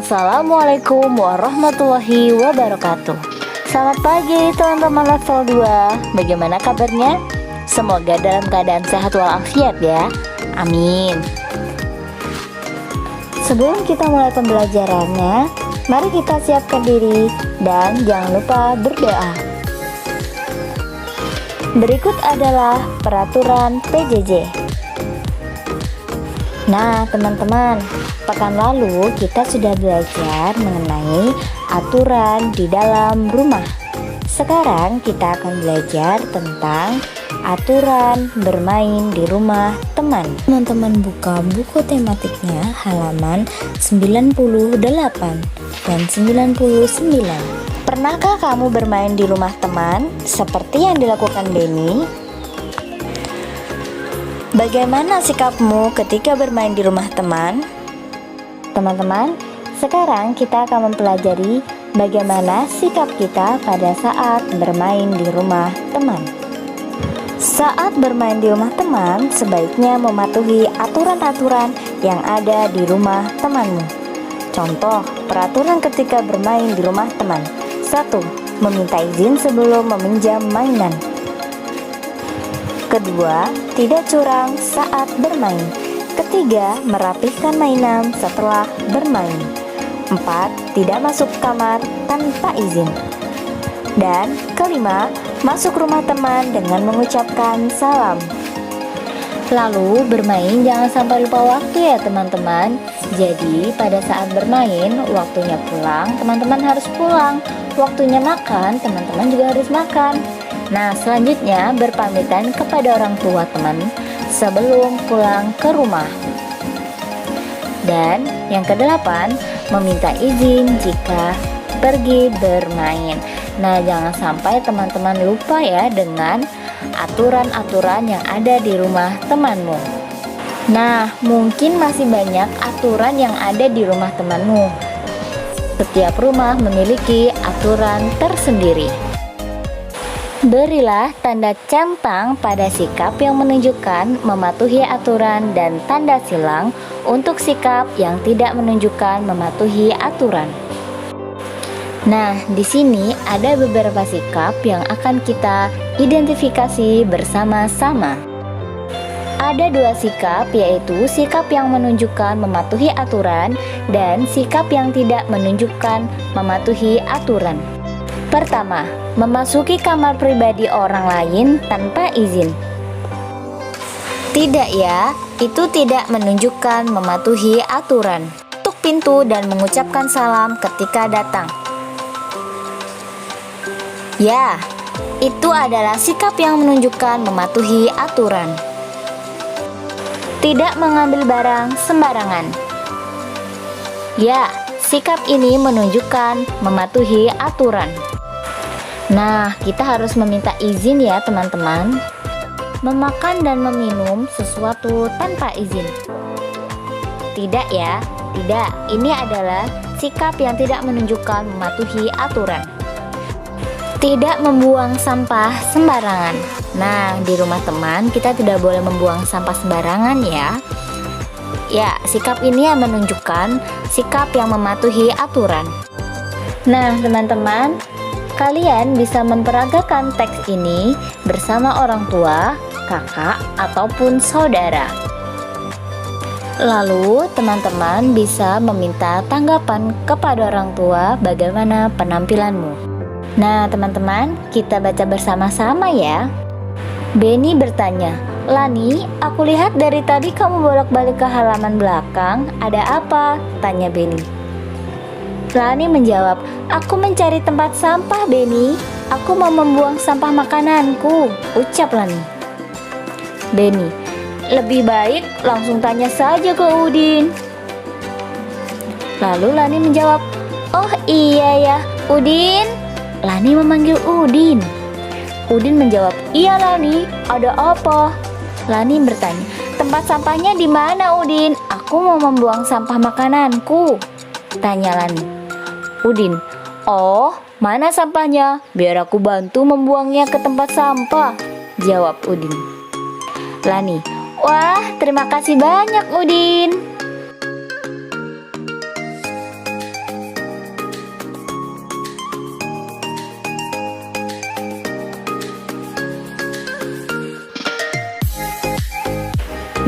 Assalamualaikum warahmatullahi wabarakatuh. Selamat pagi teman-teman level 2. Bagaimana kabarnya? Semoga dalam keadaan sehat walafiat ya. Amin. Sebelum kita mulai pembelajarannya, mari kita siapkan diri dan jangan lupa berdoa. Berikut adalah peraturan PJJ. Nah teman-teman, pekan lalu kita sudah belajar mengenai aturan di dalam rumah. Sekarang kita akan belajar tentang aturan bermain di rumah teman. Teman-teman buka buku tematiknya halaman 98 dan 99. Pernahkah kamu bermain di rumah teman seperti yang dilakukan Benny? Bagaimana sikapmu ketika bermain di rumah teman? Teman-teman, sekarang kita akan mempelajari bagaimana sikap kita pada saat bermain di rumah teman. Saat bermain di rumah teman, sebaiknya mematuhi aturan-aturan yang ada di rumah temanmu. Contoh, peraturan ketika bermain di rumah teman. 1. Meminta izin sebelum meminjam mainan. Kedua, tidak curang saat bermain. Ketiga, merapihkan mainan setelah bermain. 4. Tidak masuk kamar tanpa izin. Dan kelima, masuk rumah teman dengan mengucapkan salam. Lalu bermain jangan sampai lupa waktu ya teman-teman. Jadi pada saat bermain, waktunya pulang, teman-teman harus pulang. Waktunya makan, teman-teman juga harus makan. Nah, selanjutnya berpamitan kepada orang tua teman sebelum pulang ke rumah. Dan yang kedelapan, meminta izin jika pergi bermain. Nah, jangan sampai teman-teman lupa ya dengan aturan-aturan yang ada di rumah temanmu. Nah, mungkin masih banyak aturan yang ada di rumah temanmu. Setiap rumah memiliki aturan tersendiri. Berilah tanda centang pada sikap yang menunjukkan mematuhi aturan dan tanda silang untuk sikap yang tidak menunjukkan mematuhi aturan. Nah, di sini ada beberapa sikap yang akan kita identifikasi bersama-sama. Ada dua sikap, yaitu sikap yang menunjukkan mematuhi aturan dan sikap yang tidak menunjukkan mematuhi aturan. Pertama, memasuki kamar pribadi orang lain tanpa izin. Tidak ya, itu tidak menunjukkan mematuhi aturan. Ketuk pintu dan mengucapkan salam ketika datang. Ya, itu adalah sikap yang menunjukkan mematuhi aturan. Tidak mengambil barang sembarangan. Ya, sikap ini menunjukkan mematuhi aturan. Nah, kita harus meminta izin ya teman-teman. Memakan dan meminum sesuatu tanpa izin. Tidak ya, tidak. Ini adalah sikap yang tidak menunjukkan mematuhi aturan. Tidak membuang sampah sembarangan. Nah, di rumah teman kita tidak boleh membuang sampah sembarangan ya. Ya, sikap ini yang menunjukkan sikap yang mematuhi aturan. Nah, teman-teman, kalian bisa memperagakan teks ini bersama orang tua, kakak, ataupun saudara. Lalu, teman-teman bisa meminta tanggapan kepada orang tua bagaimana penampilanmu. Nah, teman-teman, kita baca bersama-sama ya. Benny bertanya, "Lani, aku lihat dari tadi kamu bolak-balik ke halaman belakang. Ada apa?" tanya Benny. Lani menjawab, "Aku mencari tempat sampah, Benny. Aku mau membuang sampah makananku," ucap Lani. Benny, "Lebih baik langsung tanya saja ke Udin." Lalu Lani menjawab, "Oh iya ya, Udin." Lani memanggil Udin. Udin menjawab, "Iya Lani, ada apa?" Lani bertanya, "Tempat sampahnya di mana Udin? Aku mau membuang sampah makananku," tanya Lani. Udin, "Oh, mana sampahnya? Biar aku bantu membuangnya ke tempat sampah," jawab Udin. Lani, "Wah, terima kasih banyak Udin."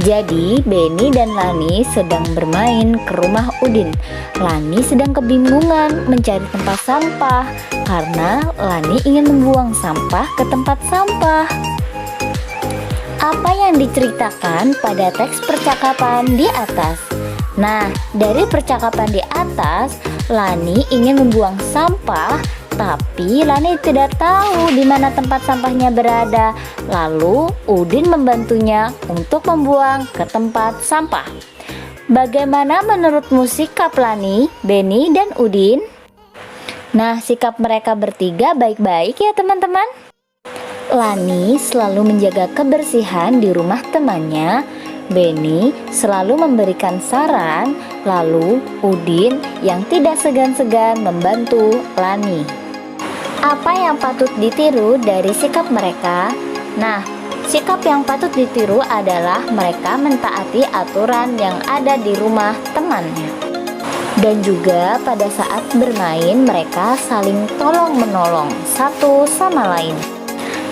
Jadi Beni dan Lani sedang bermain ke rumah Udin. Lani sedang kebingungan mencari tempat sampah karena Lani ingin membuang sampah ke tempat sampah. Apa yang diceritakan pada teks percakapan di atas? Nah, dari percakapan di atas, Lani ingin membuang sampah, tapi Lani tidak tahu di mana tempat sampahnya berada. Lalu Udin membantunya untuk membuang ke tempat sampah. Bagaimana menurutmu sikap Lani, Beni, dan Udin? Nah, sikap mereka bertiga baik-baik ya teman-teman. Lani selalu menjaga kebersihan di rumah temannya. Beni selalu memberikan saran, lalu Udin yang tidak segan-segan membantu Lani. Apa yang patut ditiru dari sikap mereka? Nah, sikap yang patut ditiru adalah mereka mentaati aturan yang ada di rumah temannya. Dan juga pada saat bermain mereka saling tolong-menolong satu sama lain.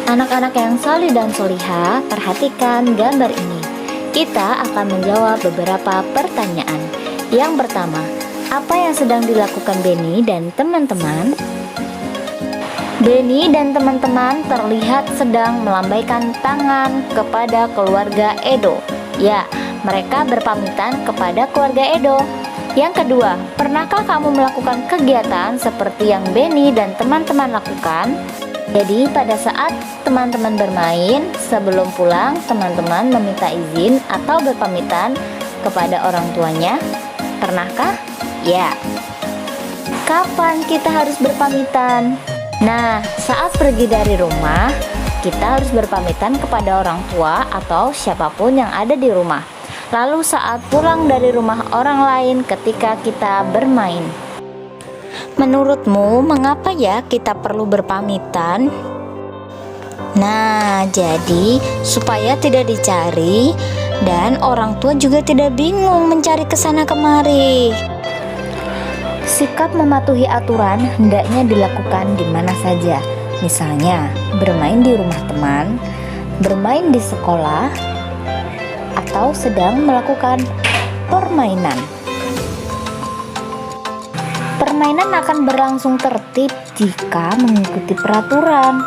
Anak-anak yang saleh dan solihah, perhatikan gambar ini. Kita akan menjawab beberapa pertanyaan. Yang pertama, apa yang sedang dilakukan Beni dan teman-teman? Beni dan teman-teman terlihat sedang melambaikan tangan kepada keluarga Edo. Ya, mereka berpamitan kepada keluarga Edo. Yang kedua, pernahkah kamu melakukan kegiatan seperti yang Beni dan teman-teman lakukan? Jadi pada saat teman-teman bermain, sebelum pulang teman-teman meminta izin atau berpamitan kepada orang tuanya. Pernahkah? Ya. Kapan kita harus berpamitan? Nah, saat pergi dari rumah, kita harus berpamitan kepada orang tua atau siapapun yang ada di rumah. Lalu saat pulang dari rumah orang lain ketika kita bermain. Menurutmu mengapa ya kita perlu berpamitan? Nah, jadi supaya tidak dicari dan orang tua juga tidak bingung mencari kesana kemari. Sikap mematuhi aturan hendaknya dilakukan di mana saja. Misalnya, bermain di rumah teman, bermain di sekolah, atau sedang melakukan permainan. Permainan akan berlangsung tertib jika mengikuti peraturan.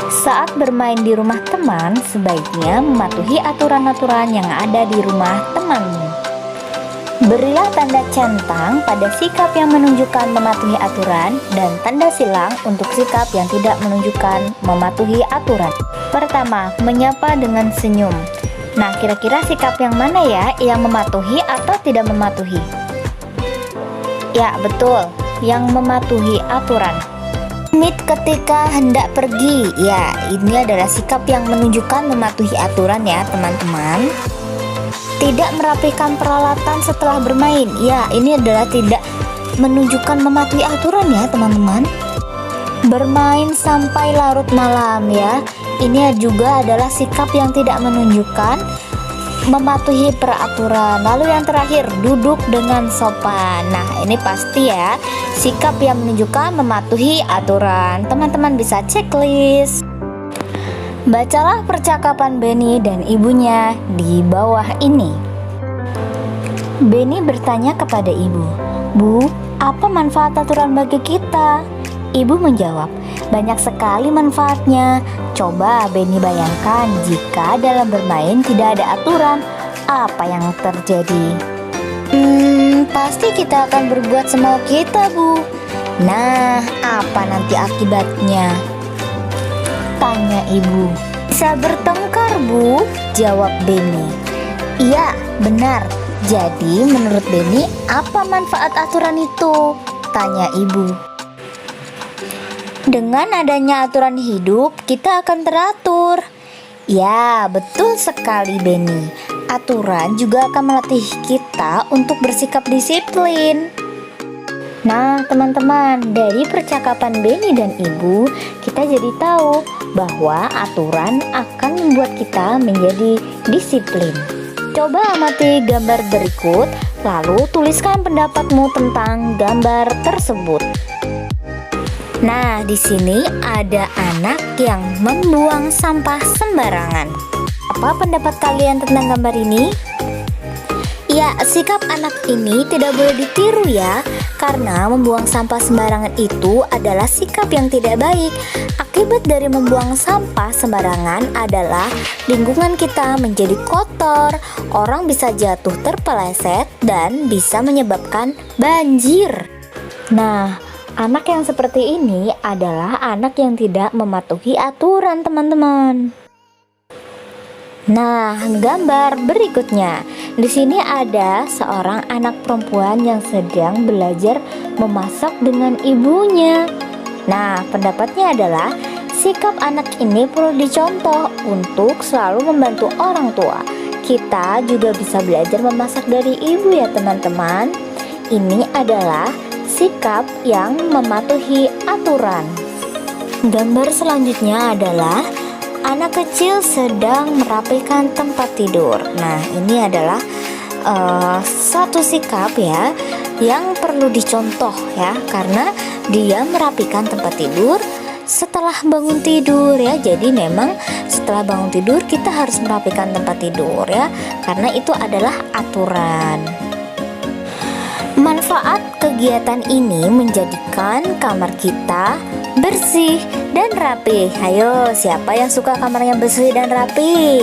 Saat bermain di rumah teman, sebaiknya mematuhi aturan-aturan yang ada di rumah temanmu. Berilah tanda centang pada sikap yang menunjukkan mematuhi aturan dan tanda silang untuk sikap yang tidak menunjukkan mematuhi aturan. Pertama, menyapa dengan senyum. Nah, kira-kira sikap yang mana ya yang mematuhi atau tidak mematuhi? Ya, betul, yang mematuhi aturan. Pamit ketika hendak pergi. Ya, ini adalah sikap yang menunjukkan mematuhi aturan ya, teman-teman. Tidak merapikan peralatan setelah bermain. Ya, ini adalah tidak menunjukkan mematuhi aturan ya, teman-teman. Bermain sampai larut malam ya. Ini juga adalah sikap yang tidak menunjukkan mematuhi peraturan. Lalu yang terakhir, duduk dengan sopan. Nah, ini pasti ya sikap yang menunjukkan mematuhi aturan. Teman-teman bisa checklist. Bacalah percakapan Beni dan ibunya di bawah ini. Beni bertanya kepada ibu, "Bu, apa manfaat aturan bagi kita?" Ibu menjawab, "Banyak sekali manfaatnya. Coba Beni bayangkan jika dalam bermain tidak ada aturan, apa yang terjadi?" Pasti kita akan berbuat semau kita, Bu. Nah, apa nanti akibatnya? Tanya ibu. Bisa bertengkar, Bu, jawab Beni. Iya, benar. Jadi menurut Beni, apa manfaat aturan itu? Tanya ibu. Dengan adanya aturan hidup, kita akan teratur. Ya, betul sekali Beni. Aturan juga akan melatih kita untuk bersikap disiplin. Nah, teman-teman, dari percakapan Beni dan Ibu, kita jadi tahu bahwa aturan akan membuat kita menjadi disiplin. Coba amati gambar berikut, lalu tuliskan pendapatmu tentang gambar tersebut. Nah, di sini ada anak yang membuang sampah sembarangan. Apa pendapat kalian tentang gambar ini? Ya, sikap anak ini tidak boleh ditiru ya, karena membuang sampah sembarangan itu adalah sikap yang tidak baik. Akibat dari membuang sampah sembarangan adalah lingkungan kita menjadi kotor, orang bisa jatuh terpeleset, dan bisa menyebabkan banjir. Nah, anak yang seperti ini adalah anak yang tidak mematuhi aturan, teman-teman. Nah, gambar berikutnya. Di sini ada seorang anak perempuan yang sedang belajar memasak dengan ibunya. Nah, pendapatnya adalah sikap anak ini perlu dicontoh untuk selalu membantu orang tua. Kita juga bisa belajar memasak dari ibu ya, teman-teman. Ini adalah sikap yang mematuhi aturan. Gambar selanjutnya adalah anak kecil sedang merapikan tempat tidur. Nah, ini adalah satu sikap ya yang perlu dicontoh ya, karena dia merapikan tempat tidur setelah bangun tidur ya. Jadi memang setelah bangun tidur kita harus merapikan tempat tidur ya, karena itu adalah aturan. Manfaat kegiatan ini menjadikan kamar kita bersih dan rapi. Ayo, siapa yang suka kamarnya bersih dan rapi?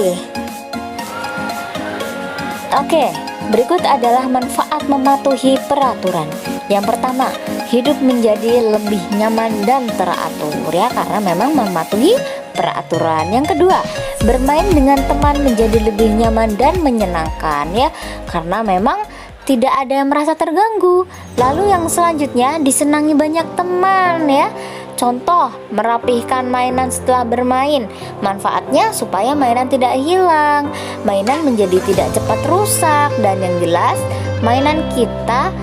Oke, berikut adalah manfaat mematuhi peraturan. Yang pertama, hidup menjadi lebih nyaman dan teratur ya, karena memang mematuhi peraturan. Yang kedua, bermain dengan teman menjadi lebih nyaman dan menyenangkan ya, karena memang tidak ada yang merasa terganggu. Lalu yang selanjutnya, disenangi banyak teman ya. Contoh, merapihkan mainan setelah bermain. Manfaatnya supaya mainan tidak hilang, mainan menjadi tidak cepat rusak, dan yang jelas mainan kita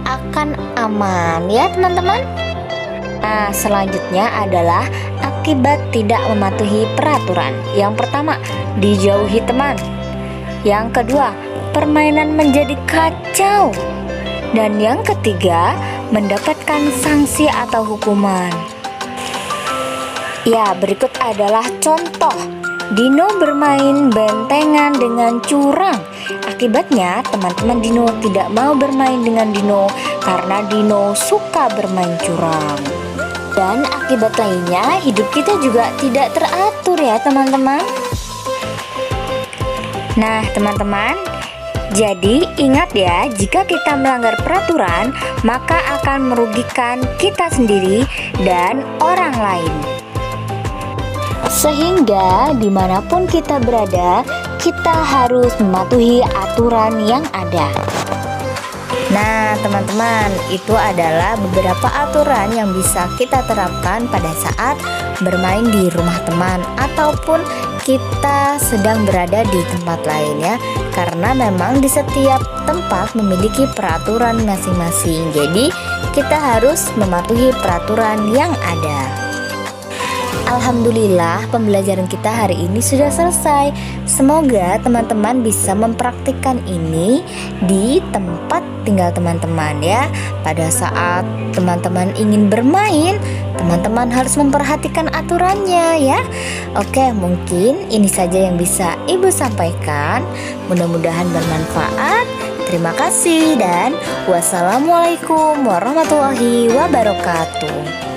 akan aman ya, teman-teman. Nah, selanjutnya adalah akibat tidak mematuhi peraturan. Yang pertama, dijauhi teman. Yang kedua, permainan menjadi kacau. Dan yang ketiga, mendapatkan sanksi atau hukuman. Ya, berikut adalah contoh. Dino bermain bentengan dengan curang. Akibatnya, teman-teman Dino tidak mau bermain dengan Dino karena Dino suka bermain curang. Dan akibat lainnya, hidup kita juga tidak teratur ya, teman-teman. Nah, teman-teman, jadi ingat ya, jika kita melanggar peraturan, maka akan merugikan kita sendiri dan orang lain. Sehingga dimanapun kita berada, kita harus mematuhi aturan yang ada. Nah, teman-teman, itu adalah beberapa aturan yang bisa kita terapkan pada saat bermain di rumah teman ataupun kita sedang berada di tempat lain ya, karena memang di setiap tempat memiliki peraturan masing-masing. Jadi kita harus mematuhi peraturan yang ada. Alhamdulillah, pembelajaran kita hari ini sudah selesai. Semoga teman-teman bisa mempraktikkan ini di tempat tinggal teman-teman ya. Pada saat teman-teman ingin bermain, teman-teman harus memperhatikan aturannya ya. Oke, mungkin ini saja yang bisa Ibu sampaikan. Mudah-mudahan bermanfaat. Terima kasih dan wassalamualaikum warahmatullahi wabarakatuh.